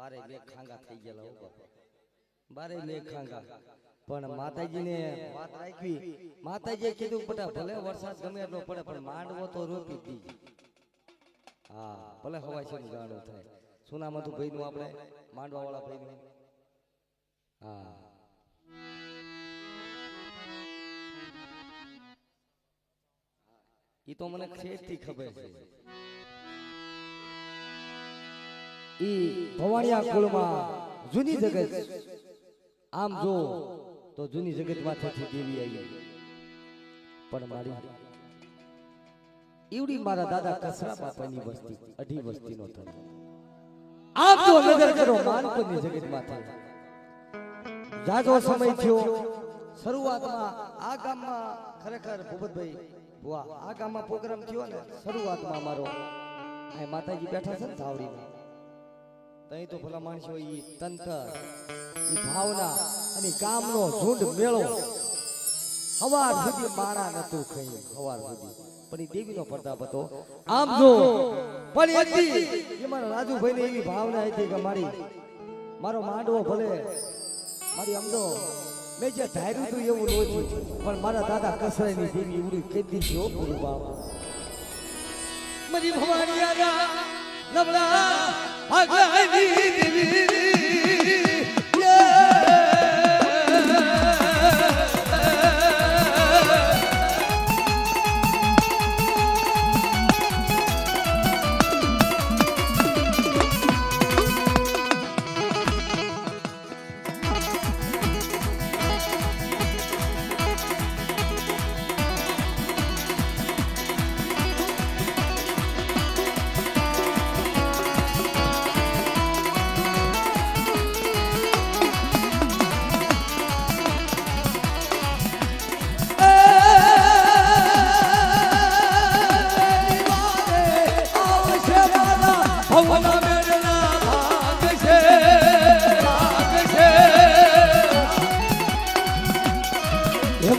બારે મેઘ ખાંગા થઈ ગયેલા હો બાપા, બારે મેઘ ખાંગા. પણ માતાજીને વાત રાખવી, માતાજીએ કીધું બેટા ભલે વરસાદ ગમે એટલો પડે પણ માંડવો તો રોપી દીધી. હા ભલે હવાય છે ગાણું થાય. શું નામ હતું ભાઈનું આપણે માંડવા વાળા ભાઈનું? હા ઈ તો મને ખેડથી ખબર છે. ઈ ભવાણિયા કુળમાં જૂની જગત, આમ જો તો જૂની જગત માંથી દેવી આવી. પણ મારી ઈવડી મારા દાદા કસરા બાપાની વસ્તી 2.5 વસ્તીનો થયો. આમ જો નજર કરો માનપુરની જગત માંથી જાજો સમય થયો. શરૂઆતમાં આ ગામમાં ખરેખર ભૂપતભાઈ વાહ, આ ગામમાં પ્રોગ્રામ થયો ને શરૂઆતમાં મારો આ માતાજી બેઠા છે ને ધાવડીમાં, તઈ તો ભલા માણસો ઈ તંત્ર, ઈ ભાવના અને ગામનો ઝુંડ મેળો હવાર સુધી માણા નતું ખાઈ, હવાર સુધી. પણ ઈ દેવીનો પ્રતાપ હતો. આમ જો પણ એથી એ મારા રાજુભાઈને એવી ભાવના હતી કે મારો માંડવો ભલે મારી અમદો મેં જે ધાર્યું હતું એવું નહોતું, પણ મારા દાદા કસરાની દેવી એવડું કહી દીધી. ઓ ગુરુ બાપ મારી ભવાનિયા નબળા આગળની દેવી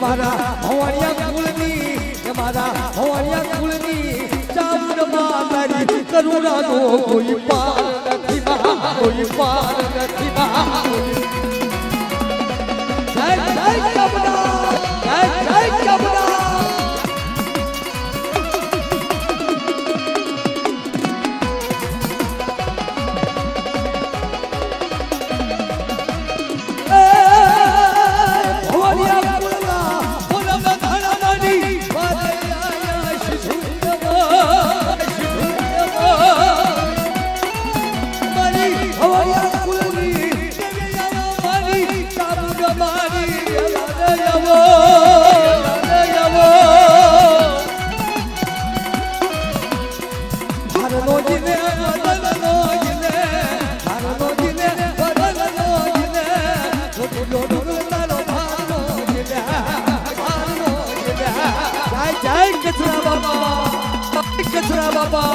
મારા ભવાણિયા કુળની, મારા ભવાણિયા કુળની ચામુંડ માતાની કરુણાનો કોઈ પાર નથી, કોઈ પાર નથી. જય જય કબડા, જય જય કબડા. કચરા બાપા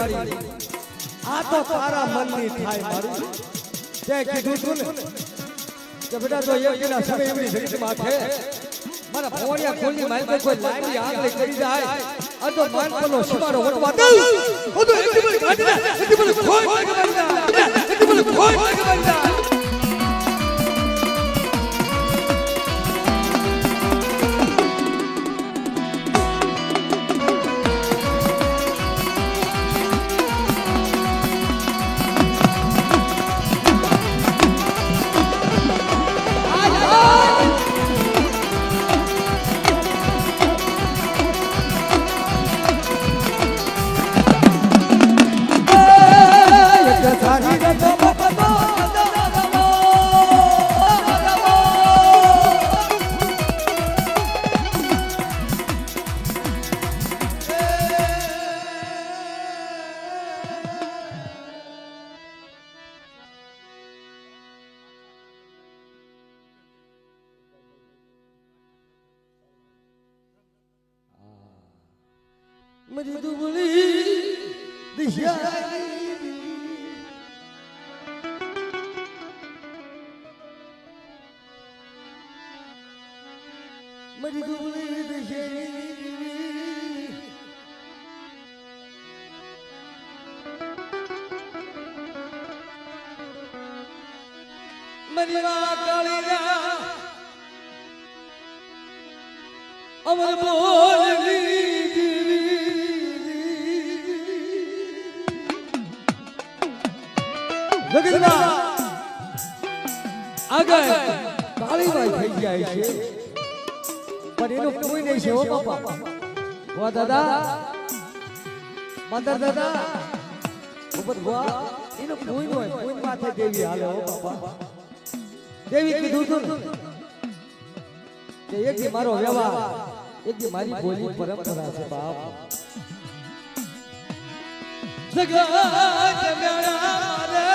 મારી આ તો તારા મનની થાય મારી તે કીધું તું ને કે બેટા તો એક દિના સમય એમની જગતમાં છે મારા ભોળિયા ખોલની મારી કોઈ લાઈની આગળ કરી જાય આ તો માનપનો સીમાડો વટવા દઉં હું તો એક દિન કાઢી દે એક દિન ખોઈ લાગે બંદા એક દિન ખોઈ લાગે બંદા मेरी दुबली दिशा मेरी दुबली दिशा मेरी माँ काली अमर बोली જગતમાં આગળ કાળીબાઈ થઈ જાય છે પણ એનું કોઈ નહીં છે હો બાપા વા દાદા માતા દાદા ઉપર વા એનું કોઈ ન હોય કોઈ માથે દેવી હાલે હો બાપા દેવી કીધું તું કે એક દી મારો વ્યવહાર એક દી મારી બોલી પરંપરા છે બાપ જગત મેળા મારે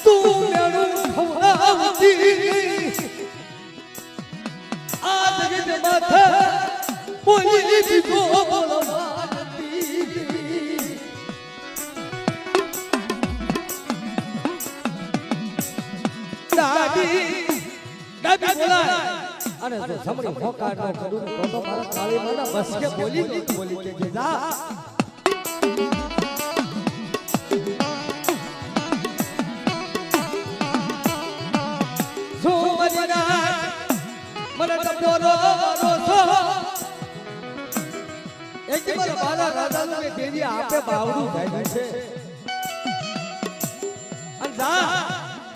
તું મેળું ખવડાવતી આ જગત માથે બોલી દીધો બોલવાતી દાદી દાદી બોલાય અને જો સમણી મોકા ન કરું તો મારા કાળી માના બસ કે બોલી કે જા જો મદના મને તપો રો એક વાર બાલા રાજાનું કે દેવી આપે બાવડું થાય છે અને જા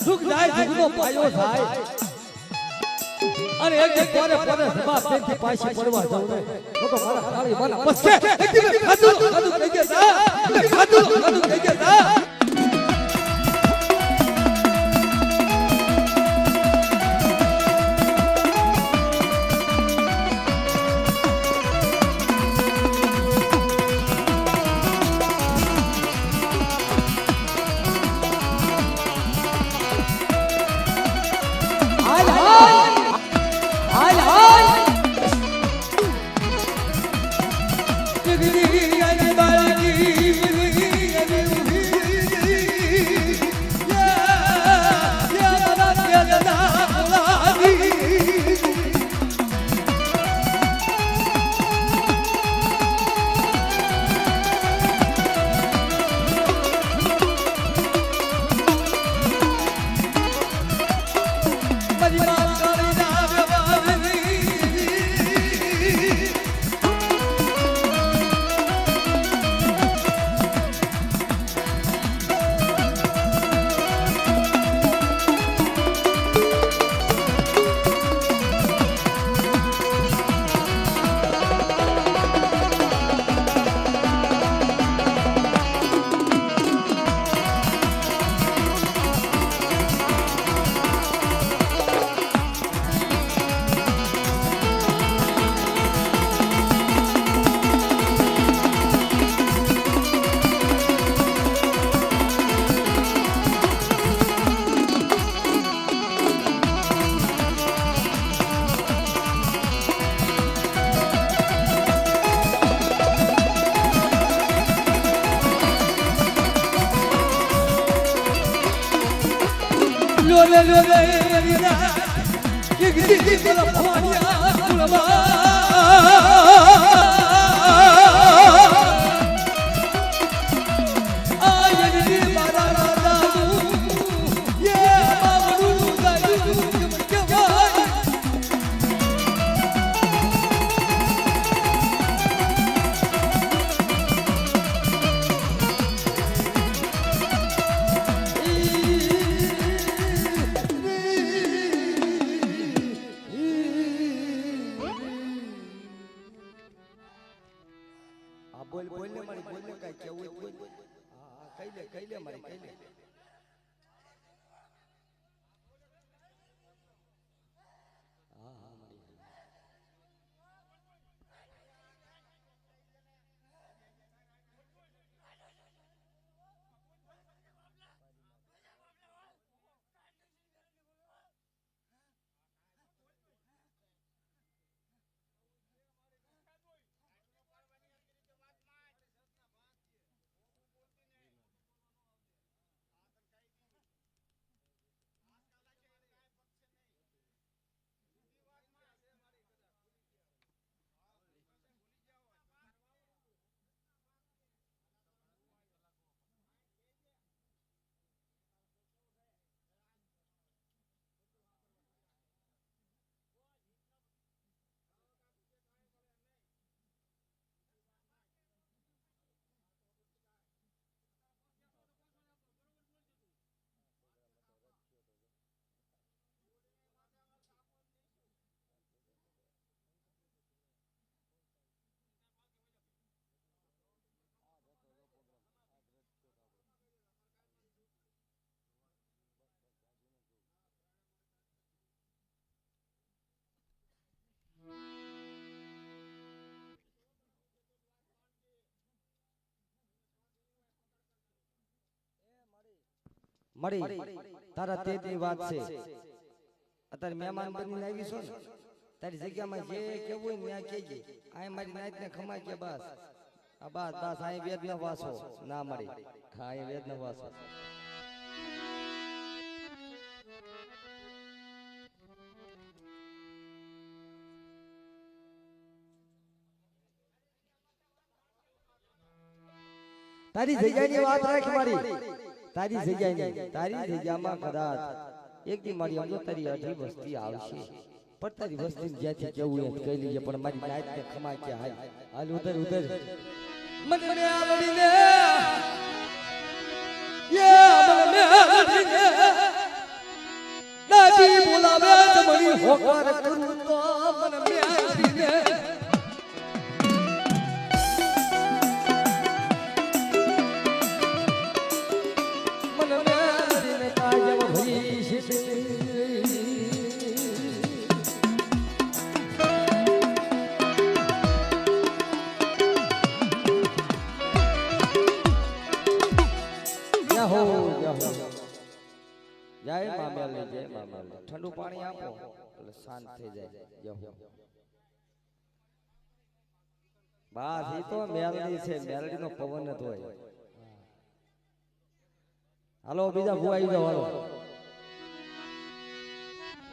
સુખ જાય સુખનો પાયો થાય અરે એક કોરે કોરે જવાબ દેતી પાછી પડવા જાવ ને તો મારા કાળી માના બસ કે એક દિવસ ખાધું કહી ગયા ખાધું કહી ગયા I બોલ બોલ ને મારી બોલ ને કઈ કેવું બોલ હા કઈ લે મારી કઈ લે હા હા મારી મળી તારા તેજની વાત છે અત્યારે મહેમાન બનીને આવી છો ને તારી જગ્યામાં જે કેવું હોય ને ત્યાં કહેજે આ મારી નાઈટ ને ખમાઈ કે બસ આ બસ બસ આ વેદ ન વાસો ના મળી હા એ વેદ ન વાસો તારી જગ્યાની વાત રાખ મારી તારી જગ્યામાં કદાચ એક દી મારી આમ તો તારી અઢી વસ્તી આવશે પણ તારી વસ્તી જ્યાંથી કેવું એમ કહી લઈએ પણ મારી નાઈટ ને ખમા કે હાલ ઉધર મને આવડીને દાદી બોલાવે તમારી હોકાર કરું તો મને આવડીને જય મામેલ ઠંડુ પાણી આપો એટલે શાંત થઈ જાય બસ એ તો મેલડી છે મેલડી નો પવન જ હોય હાલો બીજા ભૂ આવી જાવ હાલો